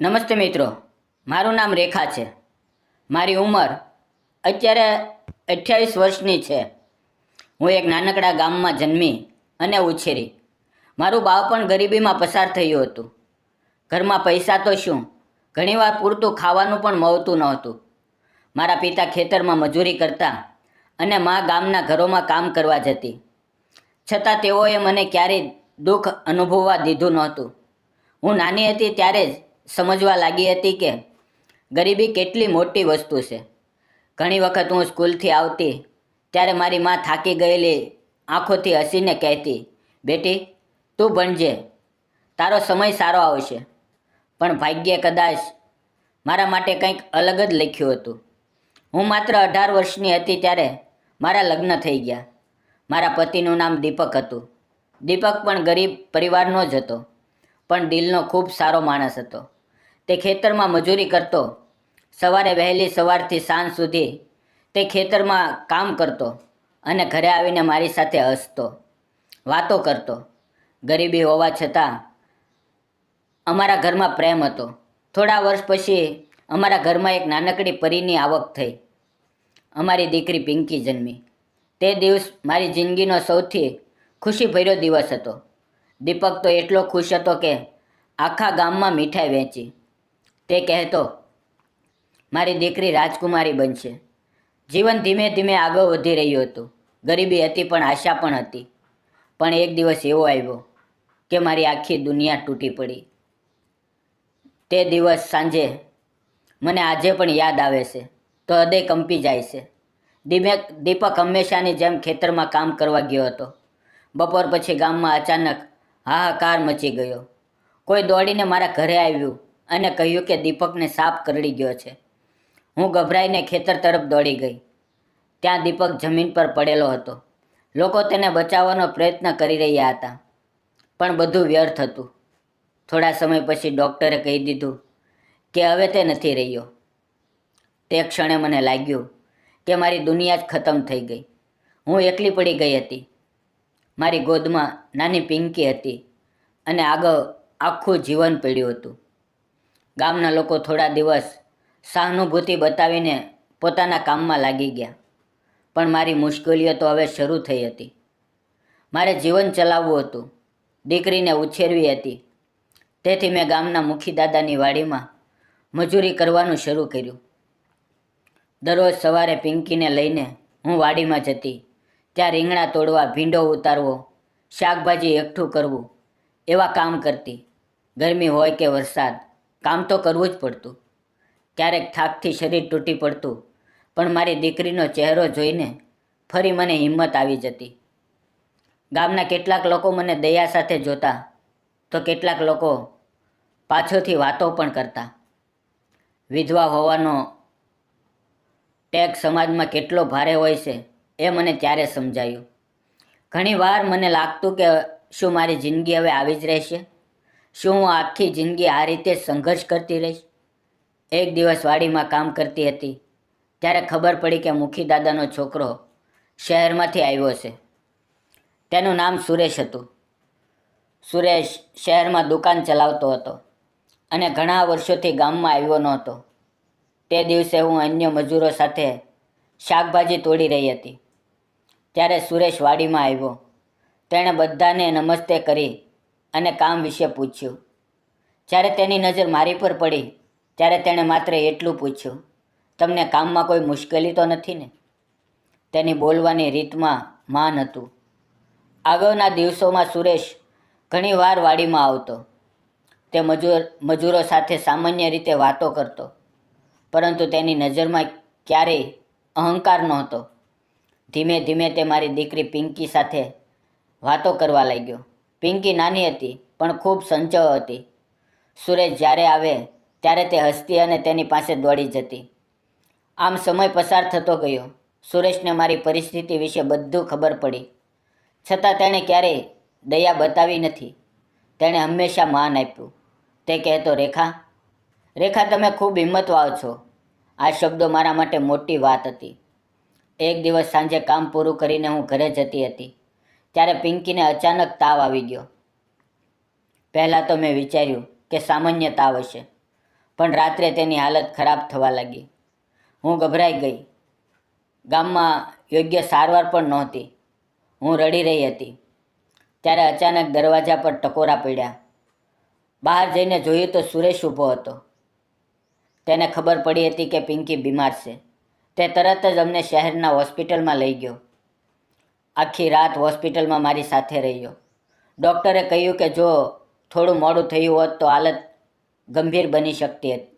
નમસ્તે મિત્રો, મારું નામ રેખા છે. મારી ઉંમર અત્યારે 28 વર્ષની છે. હું એક નાનકડા ગામમાં જન્મી અને ઉછેરી. મારું બાળપણ ગરીબીમાં પસાર થયું હતું. ઘરમાં પૈસા તો શું, ઘણીવાર પૂરતું ખાવાનું પણ મળતું નહોતું. મારા પિતા ખેતરમાં મજૂરી કરતા અને મા ગામના ઘરોમાં કામ કરવા જતી. છતાં તેઓએ મને ક્યારેય દુઃખ અનુભવવા દીધું નહોતું. હું નાની હતી ત્યારે જ સમજવા લાગી હતી કે ગરીબી કેટલી મોટી વસ્તુ છે. ઘણી વખત હું સ્કૂલથી આવતી ત્યારે મારી મા થાકી ગયેલી આંખોથી હસીને કહેતી, બેટી તું ભણજે, તારો સમય સારો આવશે. પણ ભાગ્યે કદાચ મારા માટે કંઈક અલગ જ લખ્યું હતું. હું માત્ર 18 વર્ષની હતી ત્યારે મારા લગ્ન થઈ ગયા. મારા પતિનું નામ દીપક હતું. દીપક પણ ગરીબ પરિવારનો જ હતો, પણ દિલનો ખૂબ સારો માણસ હતો. તે ખેતરમાં મજૂરી કરતો. સવારે વહેલી સવારથી સાંજ સુધી તે ખેતરમાં કામ કરતો અને ઘરે આવીને મારી સાથે હસતો, વાતો કરતો. ગરીબી હોવા છતાં અમારા ઘરમાં પ્રેમ હતો. થોડા વર્ષ પછી અમારા ઘરમાં એક નાનકડી પરીની આવક થઈ. અમારી દીકરી પિંકી જન્મી. તે દિવસ મારી જિંદગીનો સૌથી ખુશીભર્યો દિવસ હતો. દીપક તો એટલો ખુશ હતો કે આખા ગામમાં મીઠાઈ વહેંચી. તે કહેતો, મારી દીકરી રાજકુમારી બનશે. જીવન ધીમે ધીમે આગળ વધી રહ્યું હતું. ગરીબી હતી પણ આશા પણ હતી. પણ એક દિવસ એવો આવ્યો કે મારી આખી દુનિયા તૂટી પડી. તે દિવસ સાંજે મને આજે પણ યાદ આવે છે તો હૃદય કંપી જાય છે. દીપક હંમેશાની જેમ ખેતરમાં કામ કરવા ગયો હતો. બપોર પછી ગામમાં અચાનક હાહાકાર મચી ગયો. કોઈ દોડીને મારા ઘરે આવ્યું અને કહ્યું કે દીપકને સાપ કરડી ગયો છે. હું ગભરાઈને ખેતર તરફ દોડી ગઈ. ત્યાં દીપક જમીન પર પડેલો હતો. લોકો તેને બચાવવાનો પ્રયત્ન કરી રહ્યા હતા, પણ બધું વ્યર્થ હતું. થોડા સમય પછી ડૉક્ટરે કહી દીધું કે હવે તે નથી રહ્યો. તે ક્ષણે મને લાગ્યું કે મારી દુનિયા જ ખતમ થઈ ગઈ. હું એકલી પડી ગઈ હતી. મારી ગોદમાં નાની પિંકી હતી અને આગળ આખું જીવન પડ્યું હતું. ગામના લોકો થોડા દિવસ સહાનુભૂતિ બતાવીને પોતાના કામમાં લાગી ગયા, પણ મારી મુશ્કેલીઓ તો હવે શરૂ થઈ હતી. મારે જીવન ચલાવવું હતું, દીકરીને ઉછેરવી હતી. તેથી મેં ગામના મુખીદાદાની વાડીમાં મજૂરી કરવાનું શરૂ કર્યું. દરરોજ સવારે પિંકીને લઈને હું વાડીમાં જતી. ત્યાં રીંગણા તોડવા, ભીંડો ઉતારવો, શાકભાજી એકઠું કરવું, એવા કામ કરતી. ગરમી હોય કે વરસાદ, કામ તો કરવું જ પડતું. ક્યારેક થાકથી શરીર તૂટી પડતું, પણ મારી દીકરીનો ચહેરો જોઈને ફરી મને હિંમત આવી જતી. ગામના કેટલાક લોકો મને દયા સાથે જોતા, તો કેટલાક લોકો પાછળથી વાતો પણ કરતા. વિધવા હોવાનો ટેગ સમાજમાં કેટલો ભારે હોય છે એ મને ત્યારે સમજાયું. ઘણીવાર મને લાગતું કે શું મારી જિંદગી હવે આવી જ રહેશે? શું હું આખી જિંદગી આ રીતે સંઘર્ષ કરતી રહીશ? એક દિવસ વાડીમાં કામ કરતી હતી ત્યારે ખબર પડી કે મુખીદાદાનો છોકરો શહેરમાંથી આવ્યો છે. તેનું નામ સુરેશ હતું. સુરેશ શહેરમાં દુકાન ચલાવતો હતો અને ઘણા વર્ષોથી ગામમાં આવ્યો નહોતો. તે દિવસે હું અન્ય મજૂરો સાથે શાકભાજી તોડી રહી હતી. ત્યારે સુરેશ વાડીમાં આવ્યો. તેણે બધાને નમસ્તે કરી અને કામ વિશે પૂછ્યું. જ્યારે તેની નજર મારી પર પડી ત્યારે તેણે માત્ર એટલું પૂછ્યું, તમને કામમાં કોઈ મુશ્કેલી તો નથી ને? તેની બોલવાની રીતમાં માન હતું. આગળના દિવસોમાં સુરેશ ઘણીવાર વાડીમાં આવતો. તે મજૂરો સાથે સામાન્ય રીતે વાતો કરતો, પરંતુ તેની નજરમાં ક્યારેય અહંકાર નહોતો. ધીમે ધીમે તે મારી દીકરી પિંકી સાથે વાતો કરવા લાગ્યો. પિંકી નાની હતી પણ ખૂબ ચંચળ હતી. સુરેશ જ્યારે આવે ત્યારે તે હસતી અને તેની પાસે દોડી જતી. આમ સમય પસાર થતો ગયો. સુરેશને મારી પરિસ્થિતિ વિશે બધું ખબર પડી, છતાં તેણે ક્યારેય દયા બતાવી નથી. તેણે હંમેશા માન આપ્યું. તે કહેતો, રેખા તમે ખૂબ હિંમતવાન છો. આ શબ્દો મારા માટે મોટી વાત હતી. એક દિવસ સાંજે કામ પૂરું કરીને હું ઘરે જતી હતી ત્યારે પિંકીને અચાનક તાવ આવી ગયો. પહેલાં તો મેં વિચાર્યું કે સામાન્ય તાવ હશે, પણ રાત્રે તેની હાલત ખરાબ થવા લાગી. હું ગભરાઈ ગઈ. ગામમાં યોગ્ય સારવાર પણ નહોતી. હું રડી રહી હતી. ત્યારે અચાનક દરવાજા પર ટકોરા પડ્યા. બહાર જઈને જોયું તો સુરેશ ઊભો હતો. તેને ખબર પડી હતી કે પિંકી બીમાર છે. તે તરત જ અમને શહેરના હોસ્પિટલમાં લઈ ગયો. આખી રાત હોસ્પિટલમાં મારી સાથે રહ્યો. ડૉક્ટરે કહ્યું કે જો થોડું મોડું થયું હોત તો હાલત ગંભીર બની શકતી હતી.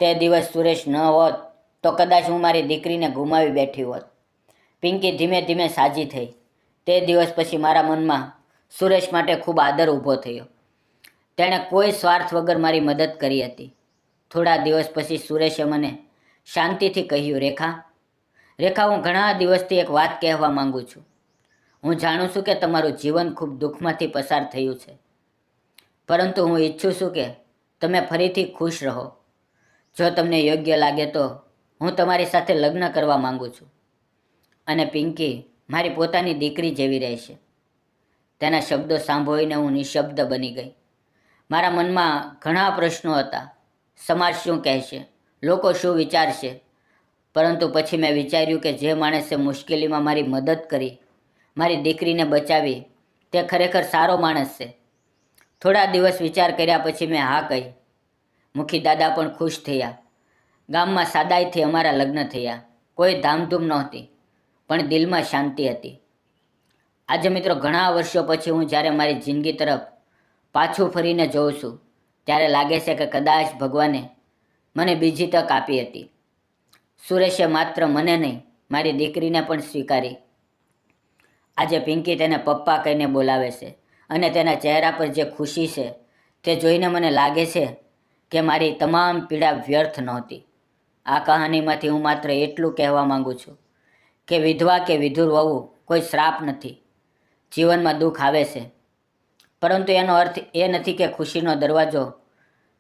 તે દિવસ સુરેશ ન હોત તો કદાચ હું મારી દીકરીને ગુમાવી બેઠી હોત. પિંકી ધીમે ધીમે સાજી થઈ. તે દિવસ પછી મારા મનમાં સુરેશ માટે ખૂબ આદર ઊભો થયો. તેણે કોઈ સ્વાર્થ વગર મારી મદદ કરી હતી. થોડા દિવસ પછી સુરેશે મને શાંતિથી કહ્યું, રેખા, હું ઘણા દિવસથી એક વાત કહેવા માંગુ છું. હું જાણું છું કે તમારું જીવન ખૂબ દુઃખમાંથી પસાર થયું છે, પરંતુ હું ઈચ્છું છું કે તમે ફરીથી ખુશ રહો. જો તમને યોગ્ય લાગે તો હું તમારી સાથે લગ્ન કરવા માંગુ છું, અને પિંકી મારી પોતાની દીકરી જેવી રહેશે. તેના શબ્દો સાંભળીને હું નિશબ્દ બની ગઈ. મારા મનમાં ઘણા પ્રશ્નો હતા. સમાજ શું કહેશે, લોકો શું વિચારશે? પરંતુ પછી મેં વિચાર્યું કે જે માણસે મુશ્કેલીમાં મારી મદદ કરી, મારી દીકરીને બચાવી, તે ખરેખર સારો માણસ છે. થોડા દિવસ વિચાર કર્યા પછી મેં હા કહી. મુખી દાદા પણ ખુશ થયા. ગામમાં સાદાઈથી અમારા લગ્ન થયા. કોઈ ધામધૂમ નહોતી, પણ દિલમાં શાંતિ હતી. આજે મિત્રો ઘણા વર્ષો પછી હું જ્યારે મારી જિંદગી તરફ પાછું ફરીને જોઉં છું, ત્યારે લાગે છે કે કદાચ ભગવાને મને બીજી તક આપી હતી. સુરેશે માત્ર મને નહીં, મારી દીકરીને પણ સ્વીકારી. આજે પિંકી તેને પપ્પા કહીને બોલાવે છે, અને તેના ચહેરા પર જે ખુશી છે તે જોઈને મને લાગે છે કે મારી તમામ પીડા વ્યર્થ નહોતી. આ કહાનીમાંથી હું માત્ર એટલું કહેવા માંગુ છું કે વિધવા કે વિધુર વહુ કોઈ શ્રાપ નથી. જીવનમાં દુઃખ આવે છે, પરંતુ એનો અર્થ એ નથી કે ખુશીનો દરવાજો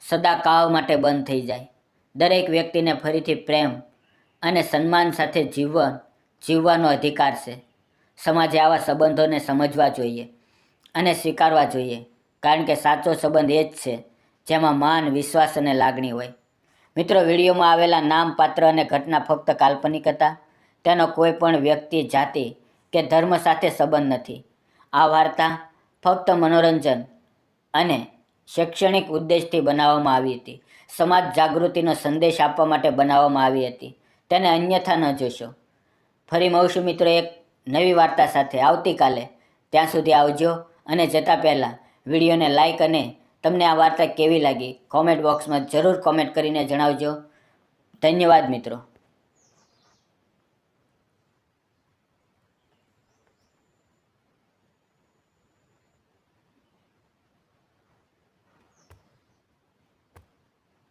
સદાકાળ માટે બંધ થઈ જાય. દરેક વ્યક્તિને ફરીથી પ્રેમ અને સન્માન સાથે જીવવાનો અધિકાર છે. સમાજે આવા સંબંધોને સમજવા જોઈએ અને સ્વીકારવા જોઈએ, કારણ કે સાચો સંબંધ એ જ છે જેમાં માન, વિશ્વાસ અને લાગણી હોય. મિત્રો, વિડીયોમાં આવેલા નામ, પાત્ર અને ઘટના ફક્ત કાલ્પનિક હતા. તેનો કોઈ પણ વ્યક્તિ, જાતિ કે ધર્મ સાથે સંબંધ નથી. આ વાર્તા ફક્ત મનોરંજન અને શૈક્ષણિક ઉદ્દેશથી બનાવવામાં આવી હતી. સમાજ જાગૃતિનો સંદેશ આપવા માટે બનાવવામાં આવી હતી. તેને અન્યથા ન જોશો. ફરી મળશું મિત્રો એક નવી વાર્તા સાથે આવતીકાલે. ત્યાં સુધી આવજો, અને જતાં પહેલાં વિડીયોને લાઈક અને તમને આ વાર્તા કેવી લાગી કોમેન્ટ બોક્સમાં જરૂર કોમેન્ટ કરીને જણાવજો. ધન્યવાદ મિત્રો.